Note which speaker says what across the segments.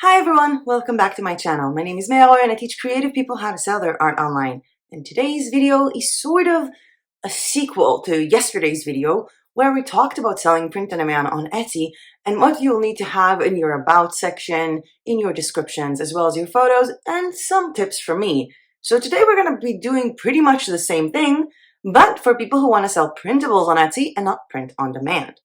Speaker 1: Hi everyone, welcome back to my channel. My name is MeyAroyo and I teach creative people how to sell their art online. And today's video is sort of a sequel to yesterday's video where we talked about selling print on demand on Etsy and what you'll need to have in your about section, in your descriptions, as well as your photos and some tips from me. So today we're going to be doing pretty much the same thing, but for people who want to sell printables on Etsy and not print on demand.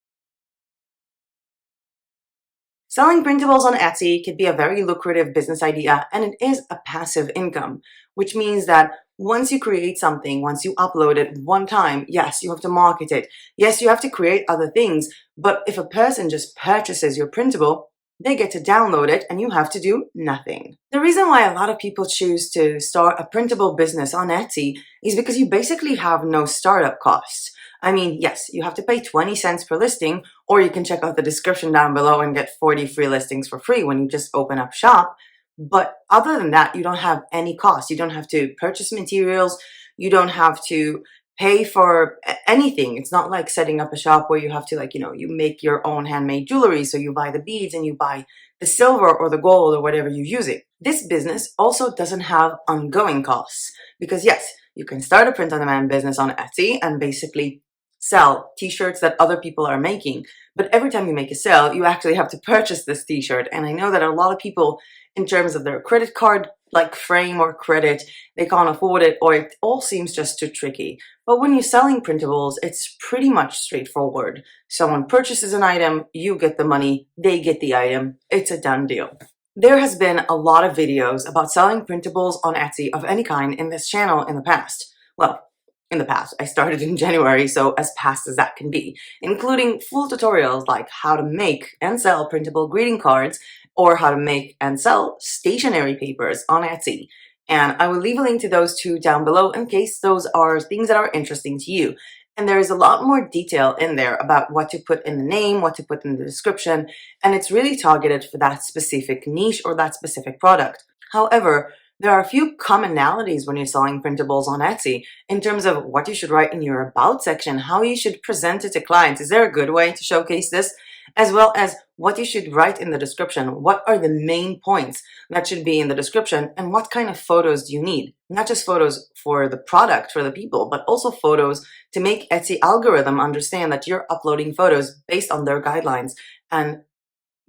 Speaker 1: Selling printables on Etsy can be a very lucrative business idea, and it is a passive income, which means that once you create something, once you upload it one time, yes, you have to market it. Yes, you have to create other things, but if a person just purchases your printable, they get to download it and you have to do nothing. The reason why a lot of people choose to start a printable business on Etsy is because you basically have no startup costs. I mean, yes, you have to pay 20 cents per listing, or you can check out the description down below and get 40 free listings for free when you just open up shop. But other than that, you don't have any cost. You don't have to purchase materials. You don't have to pay for anything. It's not like setting up a shop where you have to you make your own handmade jewelry. So you buy the beads and you buy the silver or the gold or whatever you're using. This business also doesn't have ongoing costs because yes, you can start a print on demand business on Etsy and basically sell t-shirts that other people are making. But every time you make a sale, you actually have to purchase this t-shirt. And I know that a lot of people, in terms of their credit card like frame or credit, they can't afford it, or it all seems just too tricky. But when you're selling printables, it's pretty much straightforward. Someone purchases an item, you get the money, they get the item. It's a done deal. There has been a lot of videos about selling printables on Etsy of any kind in this channel in the past. Well, in the past. I started in January, so as past as that can be, including full tutorials like how to make and sell printable greeting cards or how to make and sell stationery papers on Etsy. And I will leave a link to those two down below in case those are things that are interesting to you. And there is a lot more detail in there about what to put in the name, what to put in the description, and it's really targeted for that specific niche or that specific product. However, there are a few commonalities when you're selling printables on Etsy in terms of what you should write in your about section, how you should present it to clients. Is there a good way to showcase this? As well as what you should write in the description. What are the main points that should be in the description and what kind of photos do you need? Not just photos for the product, for the people, but also photos to make Etsy algorithm understand that you're uploading photos based on their guidelines and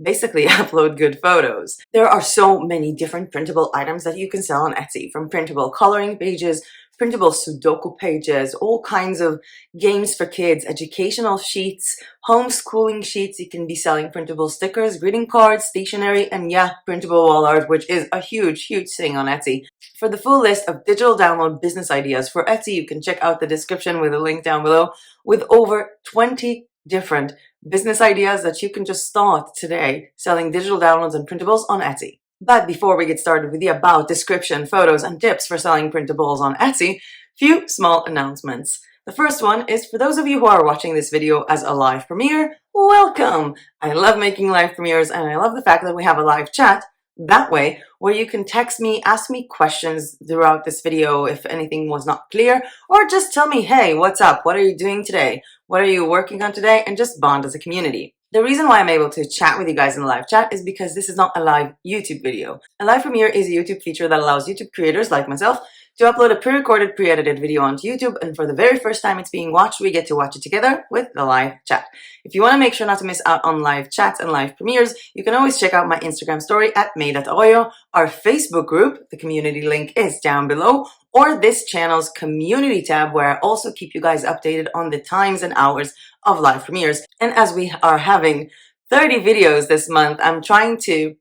Speaker 1: basically upload good photos. There are so many different printable items that you can sell on Etsy, from printable coloring pages, printable Sudoku pages, all kinds of games for kids, educational sheets, homeschooling sheets. You can be selling printable stickers, greeting cards, stationery, and yeah, printable wall art, which is a huge, huge thing on Etsy. For the full list of digital download business ideas for Etsy, you can check out the description with a link down below with over 20 different business ideas that you can just start today selling digital downloads and printables on Etsy. But before we get started with the about, description, photos, and tips for selling printables on Etsy, few small announcements. The first one is for those of you who are watching this video as a live premiere, welcome! I love making live premieres and I love the fact that we have a live chat that way where you can text me, ask me questions throughout this video if anything was not clear, or just tell me, hey, what's up? What are you doing today? What are you working on today? And just bond as a community. The reason why I'm able to chat with you guys in the live chat is because this is not a live YouTube video. A live premiere is a YouTube feature that allows YouTube creators like myself to upload a pre-recorded, pre-edited video onto YouTube, and for the very first time it's being watched, we get to watch it together with the live chat. If you want to make sure not to miss out on live chats and live premieres, you can always check out my Instagram story at May.Aroyo, our Facebook group, the community link is down below, or this channel's community tab where I also keep you guys updated on the times and hours of live premieres. And as we are having 30 videos this month, I'm trying to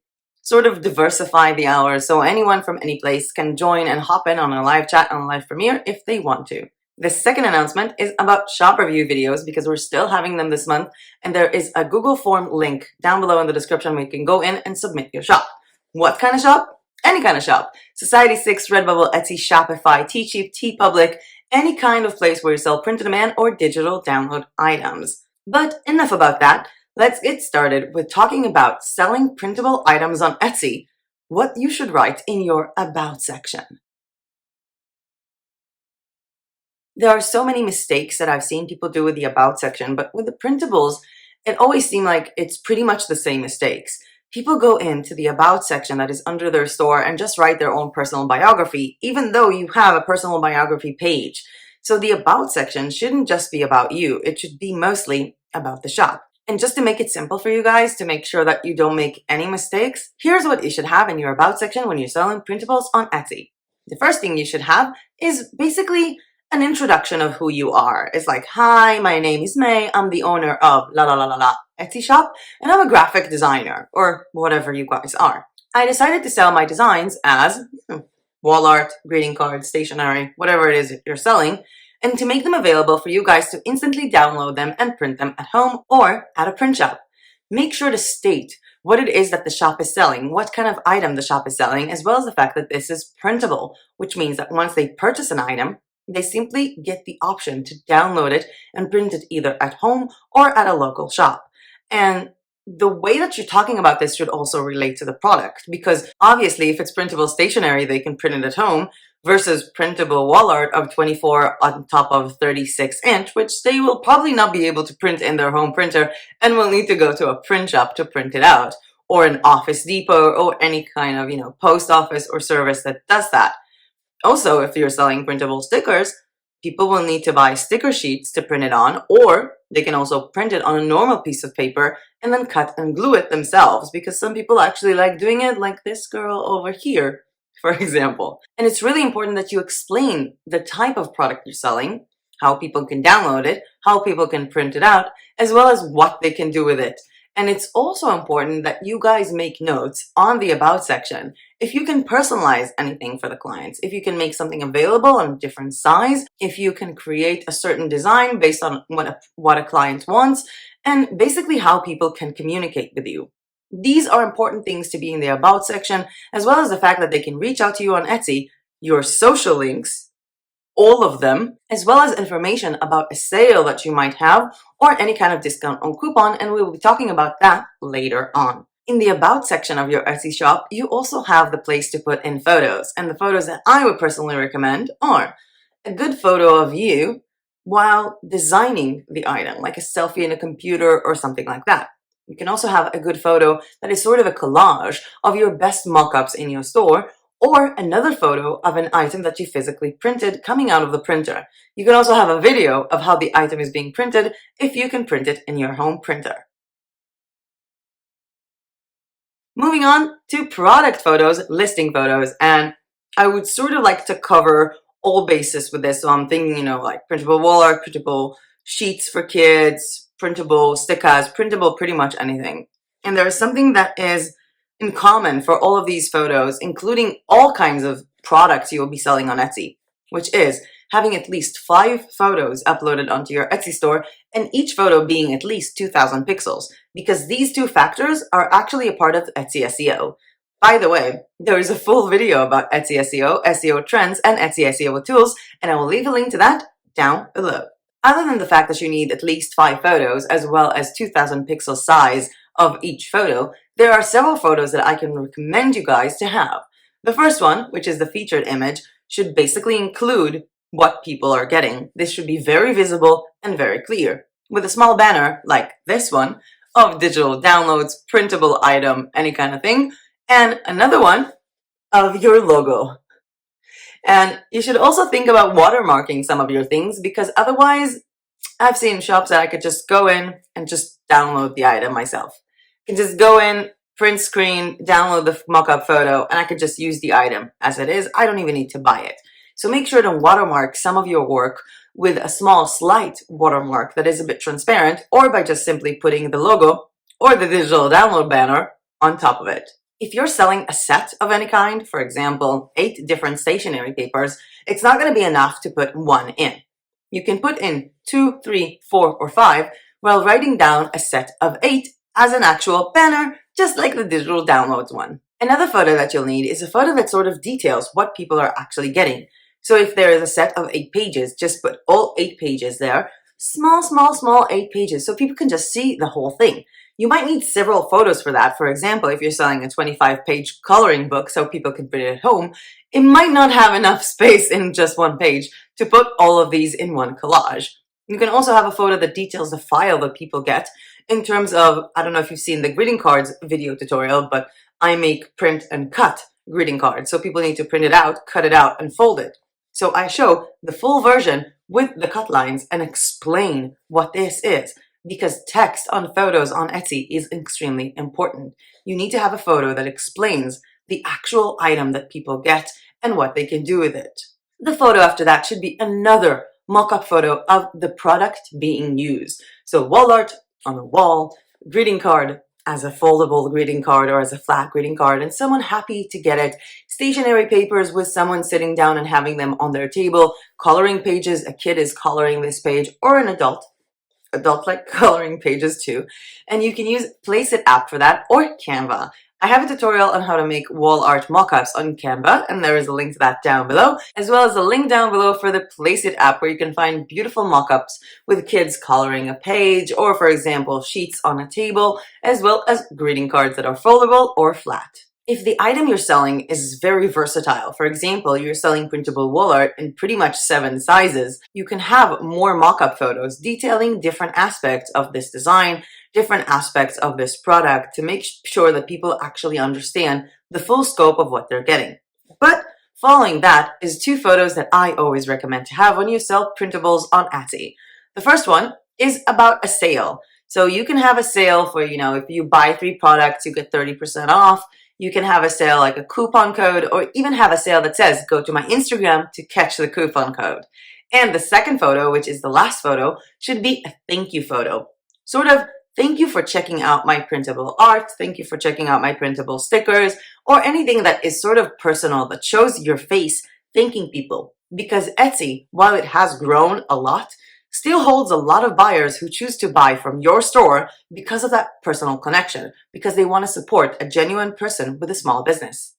Speaker 1: sort of diversify the hours so anyone from any place can join and hop in on a live chat and a live premiere if they want to. The second announcement is about shop review videos because we're still having them this month, and there is a Google form link down below in the description where you can go in and submit your shop. What kind of shop? Any kind of shop. Society6, Redbubble, Etsy, Shopify, Teecheap, TeePublic, any kind of place where you sell print on demand or digital download items. But enough about that. Let's get started with talking about selling printable items on Etsy, what you should write in your about section. There are so many mistakes that I've seen people do with the about section, but with the printables, it always seemed like it's pretty much the same mistakes. People go into the About section that is under their store and just write their own personal biography, even though you have a personal biography page. So the About section shouldn't just be about you, it should be mostly about the shop. And just to make it simple for you guys, to make sure that you don't make any mistakes, here's what you should have in your About section when you're selling printables on Etsy. The first thing you should have is basically an introduction of who you are. It's like, hi, my name is May, I'm the owner of la la la la la Etsy shop, and I'm a graphic designer, or whatever you guys are. I decided to sell my designs as wall art, greeting cards, stationery, whatever it is you're selling, and to make them available for you guys to instantly download them and print them at home or at a print shop. Make sure to state what it is that the shop is selling, what kind of item the shop is selling, as well as the fact that this is printable, which means that once they purchase an item, they simply get the option to download it and print it either at home or at a local shop. And the way that you're talking about this should also relate to the product, because obviously if it's printable stationery, they can print it at home, versus printable wall art of 24 on top of 36-inch, which they will probably not be able to print in their home printer and will need to go to a print shop to print it out, or an Office Depot or any kind of, post office or service that does that. Also, if you're selling printable stickers, people will need to buy sticker sheets to print it on, or they can also print it on a normal piece of paper and then cut and glue it themselves, because some people actually like doing it, like this girl over here, for example. And it's really important that you explain the type of product you're selling, how people can download it, how people can print it out, as well as what they can do with it. And it's also important that you guys make notes on the About section. If you can personalize anything for the clients, if you can make something available in a different size, if you can create a certain design based on what a client wants, and basically how people can communicate with you. These are important things to be in the About section, as well as the fact that they can reach out to you on Etsy, your social links, all of them, as well as information about a sale that you might have or any kind of discount or coupon, and we will be talking about that later on. In the About section of your Etsy shop, you also have the place to put in photos, and the photos that I would personally recommend are a good photo of you while designing the item, like a selfie in a computer or something like that. You can also have a good photo that is sort of a collage of your best mock-ups in your store, or another photo of an item that you physically printed coming out of the printer. You can also have a video of how the item is being printed if you can print it in your home printer. Moving on to product photos, listing photos, and I would sort of like to cover all bases with this. So I'm thinking, like printable wall art, printable sheets for kids, printable stickers, printable pretty much anything. And there is something that is in common for all of these photos, including all kinds of products you will be selling on Etsy, which is having at least 5 photos uploaded onto your Etsy store, and each photo being at least 2,000 pixels, because these two factors are actually a part of Etsy SEO. By the way, there is a full video about Etsy SEO, SEO trends, and Etsy SEO tools, and I will leave a link to that down below. Other than the fact that you need at least 5 photos, as well as 2,000 pixel size of each photo, there are several photos that I can recommend you guys to have. The first one, which is the featured image, should basically include what people are getting. This should be very visible and very clear, with a small banner like this one of digital downloads, printable item, any kind of thing, and another one of your logo. And you should also think about watermarking some of your things, because otherwise, I've seen shops that I could just go in and just download the item myself. I can just go in, print screen, download the mock-up photo, and I could just use the item as it is. I don't even need to buy it. So make sure to watermark some of your work with a small, slight watermark that is a bit transparent, or by just simply putting the logo or the digital download banner on top of it. If you're selling a set of any kind, for example, 8 different stationery papers, it's not going to be enough to put one in. You can put in 2, 3, 4, or 5 while writing down a set of 8 as an actual banner, just like the digital downloads one. Another photo that you'll need is a photo that sort of details what people are actually getting. So if there is a set of 8 pages, just put all 8 pages there. Small 8 pages, so people can just see the whole thing. You might need several photos for that. For example, if you're selling a 25-page coloring book so people can print it at home, it might not have enough space in just one page to put all of these in one collage. You can also have a photo that details the file that people get, in terms of, I don't know if you've seen the greeting cards video tutorial, but I make print and cut greeting cards. So people need to print it out, cut it out, and fold it. So I show the full version with the cut lines and explain what this is, because text on photos on Etsy is extremely important. You need to have a photo that explains the actual item that people get and what they can do with it. The photo after that should be another mock-up photo of the product being used. So wall art on a wall, greeting card as a foldable greeting card or as a flat greeting card, and someone happy to get it, stationery papers with someone sitting down and having them on their table, coloring pages, a kid is coloring this page, or an adult like coloring pages too. And you can use Placeit app for that, or Canva. I have a tutorial on how to make wall art mockups on Canva, and there is a link to that down below, as well as a link down below for the Placeit app where you can find beautiful mockups with kids coloring a page, or for example, sheets on a table, as well as greeting cards that are foldable or flat. If the item you're selling is very versatile, for example, you're selling printable wall art in pretty much 7 sizes, you can have more mock-up photos detailing different aspects of this design, different aspects of this product to make sure that people actually understand the full scope of what they're getting. But following that is 2 photos that I always recommend to have when you sell printables on Etsy. The first one is about a sale. So you can have a sale for, if you buy 3 products, you get 30% off. You can have a sale like a coupon code, or even have a sale that says, go to my Instagram to catch the coupon code. And the second photo, which is the last photo, should be a thank you photo. Sort of, thank you for checking out my printable art, thank you for checking out my printable stickers, or anything that is sort of personal, that shows your face thanking people. Because Etsy, while it has grown a lot, still holds a lot of buyers who choose to buy from your store because of that personal connection, because they want to support a genuine person with a small business.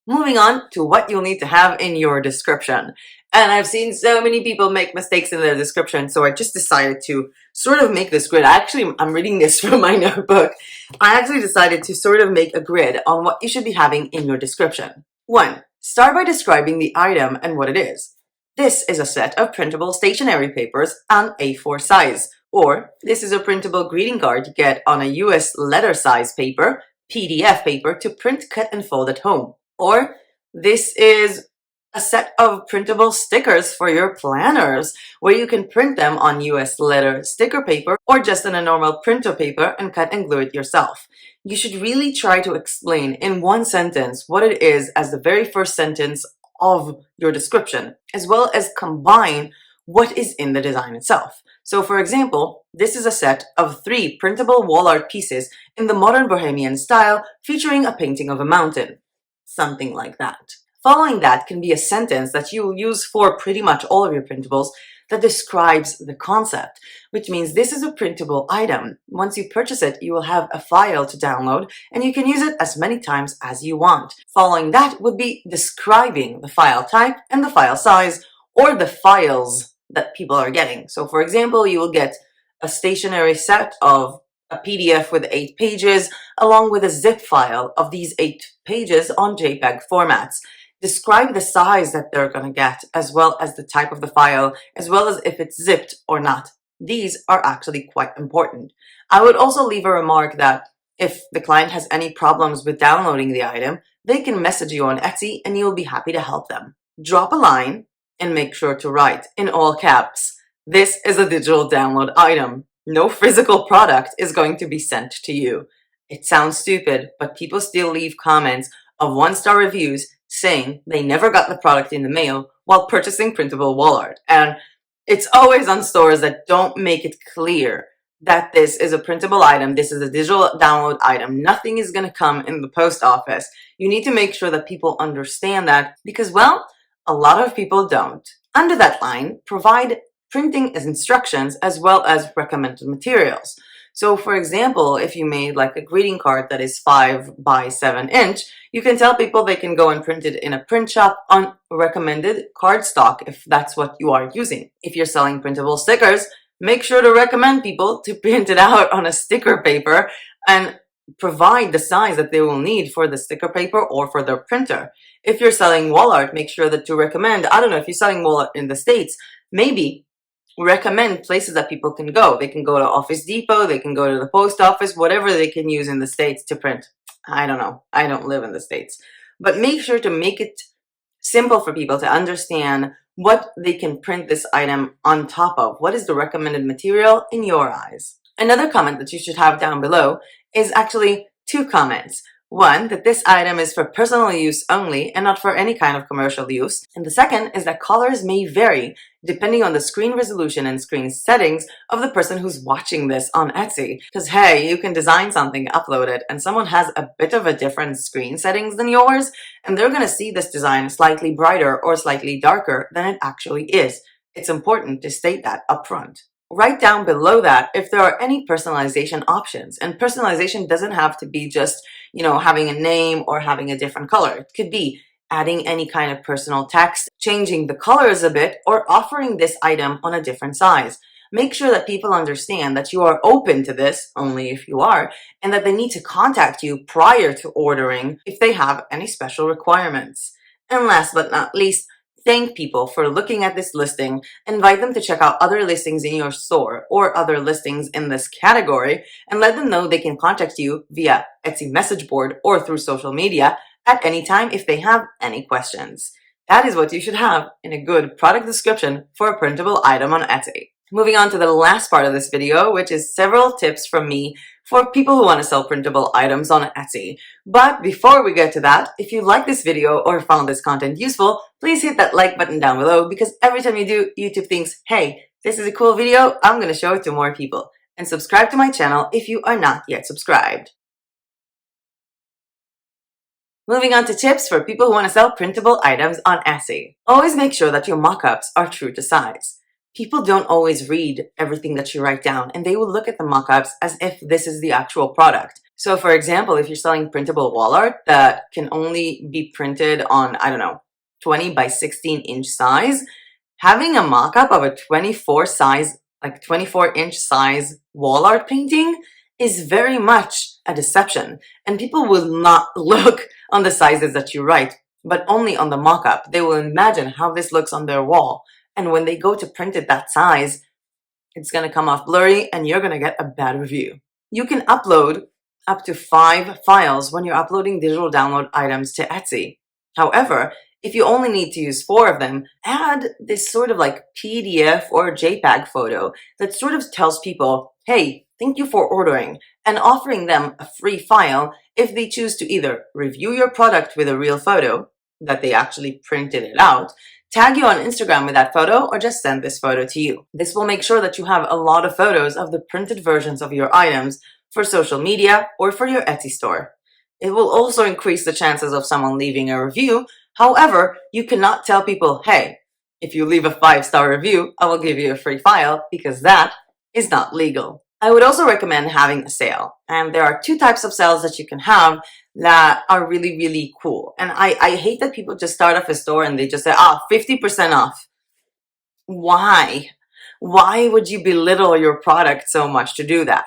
Speaker 1: Moving on to what you'll need to have in your description. And I've seen so many people make mistakes in their description, so I just decided to sort of make this grid. I'm reading this from my notebook. I actually decided to sort of make a grid on what you should be having in your description. 1. Start by describing the item and what it is. This is a set of printable stationery papers on A4 size, or this is a printable greeting card you get on a US letter size paper, PDF paper, to print, cut, and fold at home. Or this is a set of printable stickers for your planners, where you can print them on US letter sticker paper or just on a normal printer paper and cut and glue it yourself. You should really try to explain in 1 sentence what it is as the very first sentence of your description, as well as combine what is in the design itself. So for example, this is a set of 3 printable wall art pieces in the modern bohemian style featuring a painting of a mountain. Something like that. Following that can be a sentence that you will use for pretty much all of your printables that describes the concept, which means this is a printable item. Once you purchase it, you will have a file to download and you can use it as many times as you want. Following that would be describing the file type and the file size, or the files that people are getting. So for example, you will get a stationery set of a PDF with 8 pages, along with a zip file of these 8 pages on JPEG formats. Describe the size that they're going to get, as well as the type of the file, as well as if it's zipped or not. These are actually quite important. I would also leave a remark that if the client has any problems with downloading the item, they can message you on Etsy and you'll be happy to help them. Drop a line and make sure to write in all caps, "This is a digital download item. No physical product is going to be sent to you." It sounds stupid, but people still leave comments of 1-star reviews saying they never got the product in the mail while purchasing printable wall art. And it's always on stores that don't make it clear that this is a printable item, this is a digital download item. Nothing is going to come in the post office. You need to make sure that people understand that, because, well, a lot of people don't. Under that line, provide printing instructions as well as recommended materials. So for example, if you made like a greeting card that is 5 by 7 inch, you can tell people they can go and print it in a print shop on recommended cardstock if that's what you are using. If you're selling printable stickers, make sure to recommend people to print it out on a sticker paper and provide the size that they will need for the sticker paper or for their printer. If you're selling wall art, make sure that to recommend, I don't know, if you're selling wall art in the States, maybe recommend places that people can go. They can go to Office Depot, they can go to the post office, whatever they can use in the States to print. I don't know. I don't live in the States. But make sure to make it simple for people to understand what they can print this item on top of. What is the recommended material in your eyes? Another comment that you should have down below is actually two comments. One, that this item is for personal use only and not for any kind of commercial use. And the second is that colors may vary depending on the screen resolution and screen settings of the person who's watching this on Etsy. Because hey, you can design something, upload it, and someone has a bit of a different screen settings than yours, and they're gonna see this design slightly brighter or slightly darker than it actually is. It's important to state that upfront. Write down below that if there are any personalization options. And personalization doesn't have to be just, having a name or having a different color. It could be adding any kind of personal text, changing the colors a bit, or offering this item on a different size. Make sure that people understand that you are open to this, only if you are, and that they need to contact you prior to ordering if they have any special requirements. And last but not least, thank people for looking at this listing, invite them to check out other listings in your store or other listings in this category, and let them know they can contact you via Etsy message board or through social media at any time if they have any questions. That is what you should have in a good product description for a printable item on Etsy. Moving on to the last part of this video, which is several tips from me for people who want to sell printable items on Etsy. But before we get to that, if you like this video or found this content useful, please hit that like button down below, because every time you do, YouTube thinks, hey, this is a cool video, I'm going to show it to more people. And subscribe to my channel if you are not yet subscribed. Moving on to tips for people who want to sell printable items on Etsy. Always make sure that your mockups are true to size. People don't always read everything that you write down, and they will look at the mockups as if this is the actual product. So for example, if you're selling printable wall art that can only be printed on, 20 by 16 inch size, having a mockup of a 24 inch size wall art painting is very much a deception. And people will not look on the sizes that you write, but only on the mockup. They will imagine how this looks on their wall. And when they go to print it that size, it's going to come off blurry and you're going to get a bad review. You can upload up to 5 files when you're uploading digital download items to Etsy. However, if you only need to use 4 of them, add this sort of like PDF or JPEG photo that sort of tells people, hey, thank you for ordering, and offering them a free file if they choose to either review your product with a real photo that they actually printed it out, tag you on Instagram with that photo, or just send this photo to you. This will make sure that you have a lot of photos of the printed versions of your items for social media or for your Etsy store. It will also increase the chances of someone leaving a review. However, you cannot tell people, hey, if you leave a 5-star review, I will give you a free file, because that is not legal. I would also recommend having a sale. And there are 2 types of sales that you can have that are really, really cool. And I hate that people just start off a store and they just say, 50% off. Why? Why would you belittle your product so much to do that?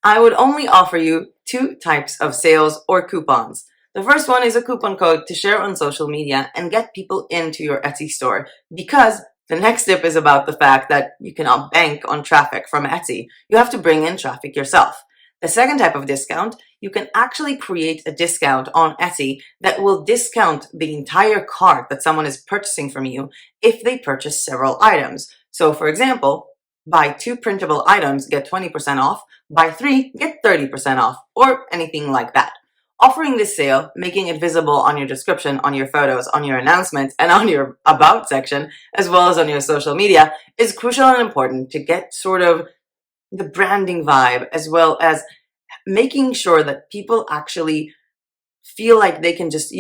Speaker 1: I would only offer you 2 types of sales or coupons. The first one is a coupon code to share on social media and get people into your Etsy store, because the next tip is about the fact that you cannot bank on traffic from Etsy. You have to bring in traffic yourself. The second type of discount, you can actually create a discount on Etsy that will discount the entire cart that someone is purchasing from you if they purchase several items. So for example, buy 2 printable items, get 20% off, buy 3, get 30% off, or anything like that. Offering this sale, making it visible on your description, on your photos, on your announcements, and on your about section, as well as on your social media, is crucial and important to get sort of the branding vibe, as well as making sure that people actually feel like they can just,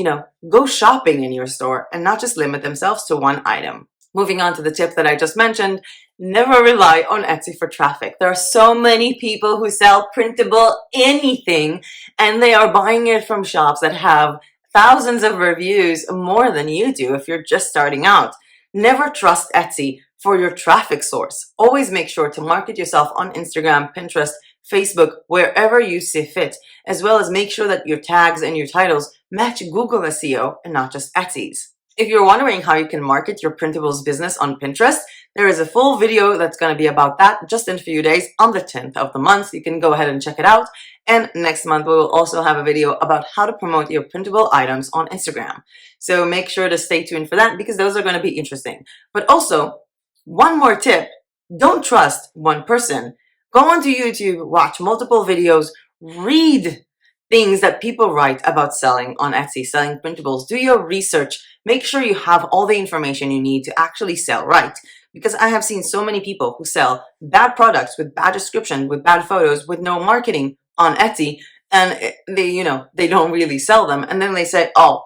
Speaker 1: go shopping in your store and not just limit themselves to one item. Moving on to the tip that I just mentioned, never rely on Etsy for traffic. There are so many people who sell printable anything, and they are buying it from shops that have thousands of reviews, more than you do if you're just starting out. Never trust Etsy for your traffic source. Always make sure to market yourself on Instagram, Pinterest, Facebook, wherever you see fit, as well as make sure that your tags and your titles match Google SEO and not just Etsy's. If you're wondering how you can market your printables business on Pinterest, There is a full video that's going to be about that just in a few days on the 10th of the month. You can go ahead and check it out. And next month, we will also have a video about how to promote your printable items on Instagram. So make sure to stay tuned for that because those are going to be interesting. But also, one more tip, don't trust one person. Go onto YouTube, watch multiple videos, read things that people write about selling on Etsy, selling printables. Do your research. Make sure you have all the information you need to actually sell right. Because I have seen so many people who sell bad products with bad description, with bad photos, with no marketing on Etsy, and they don't really sell them. And then they say, oh,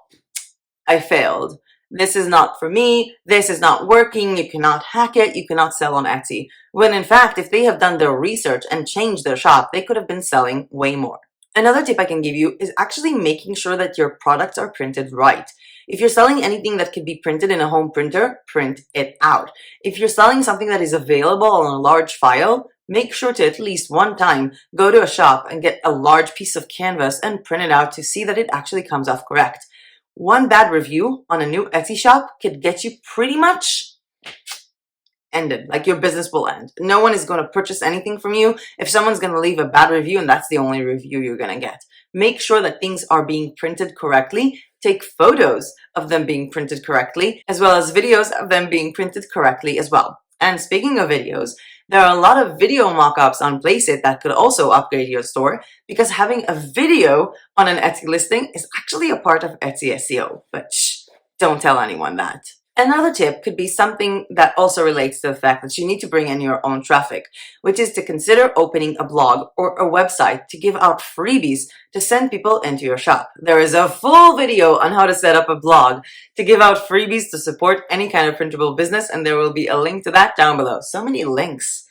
Speaker 1: I failed. This is not for me. This is not working. You cannot hack it. You cannot sell on Etsy. When in fact, if they have done their research and changed their shop, they could have been selling way more. Another tip I can give you is actually making sure that your products are printed right. If you're selling anything that could be printed in a home printer, print it out. If you're selling something that is available on a large file, make sure to at least one time go to a shop and get a large piece of canvas and print it out to see that it actually comes off correct. One bad review on a new Etsy shop could get you pretty much ended, like your business will end. No one is going to purchase anything from you if someone's going to leave a bad review and that's the only review you're going to get. Make sure that things are being printed correctly. Take photos of them being printed correctly, as well as videos of them being printed correctly as well. And speaking of videos, there are a lot of video mock-ups on Placeit that could also upgrade your store because having a video on an Etsy listing is actually a part of Etsy SEO. But shh, don't tell anyone that. Another tip could be something that also relates to the fact that you need to bring in your own traffic, which is to consider opening a blog or a website to give out freebies to send people into your shop. There is a full video on how to set up a blog to give out freebies to support any kind of printable business, and there will be a link to that down below. So many links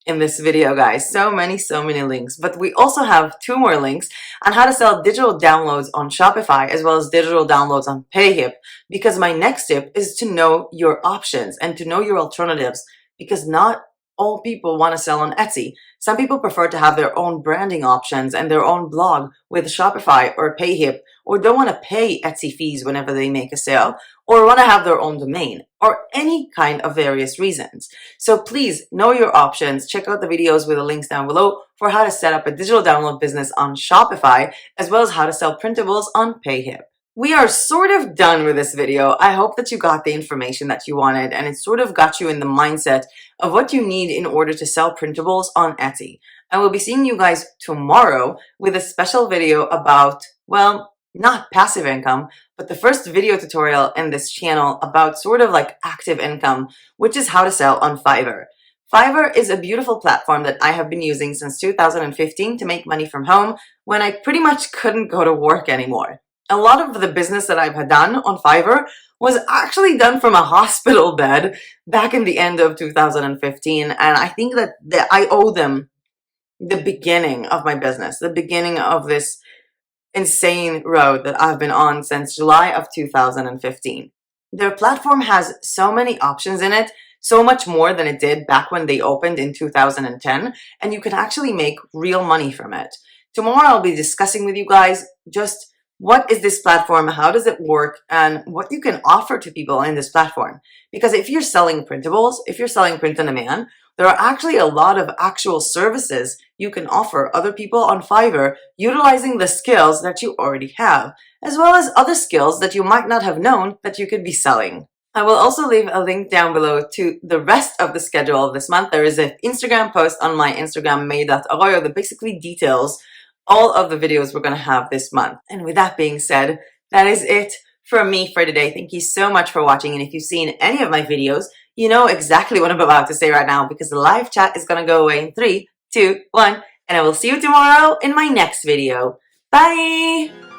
Speaker 1: in this video, guys. So many links. But we also have 2 more links on how to sell digital downloads on Shopify as well as digital downloads on PayHip, because my next tip is to know your options and to know your alternatives, because not all people want to sell on Etsy. Some people prefer to have their own branding options and their own blog with Shopify or PayHip, or don't want to pay Etsy fees whenever they make a sale, or want to have their own domain, or any kind of various reasons. So please know your options. Check out the videos with the links down below for how to set up a digital download business on Shopify, as well as how to sell printables on PayHip. We are sort of done with this video. I hope that you got the information that you wanted and it sort of got you in the mindset of what you need in order to sell printables on Etsy. I will be seeing you guys tomorrow with a special video about, well, not passive income, but the first video tutorial in this channel about sort of like active income, which is how to sell on Fiverr. Fiverr is a beautiful platform that I have been using since 2015 to make money from home when I pretty much couldn't go to work anymore. A lot of the business that I've done on Fiverr was actually done from a hospital bed back in the end of 2015, and I think that I owe them the beginning of my business, the beginning of this insane road that I've been on since July of 2015. Their platform has so many options in it, so much more than it did back when they opened in 2010, and you can actually make real money from it. Tomorrow I'll be discussing with you guys just what is this platform, how does it work, and what you can offer to people in this platform. Because if you're selling printables, if you're selling print on demand, there are actually a lot of actual services you can offer other people on Fiverr utilizing the skills that you already have, as well as other skills that you might not have known that you could be selling. I will also leave a link down below to the rest of the schedule of this month. There is an Instagram post on my Instagram, MeyAroyo, that basically details all of the videos we're going to have this month. And with that being said, that is it from me for today. Thank you so much for watching. And if you've seen any of my videos, you know exactly what I'm about to say right now, because the live chat is going to go away in 3, 2, 1, and I will see you tomorrow in my next video. Bye!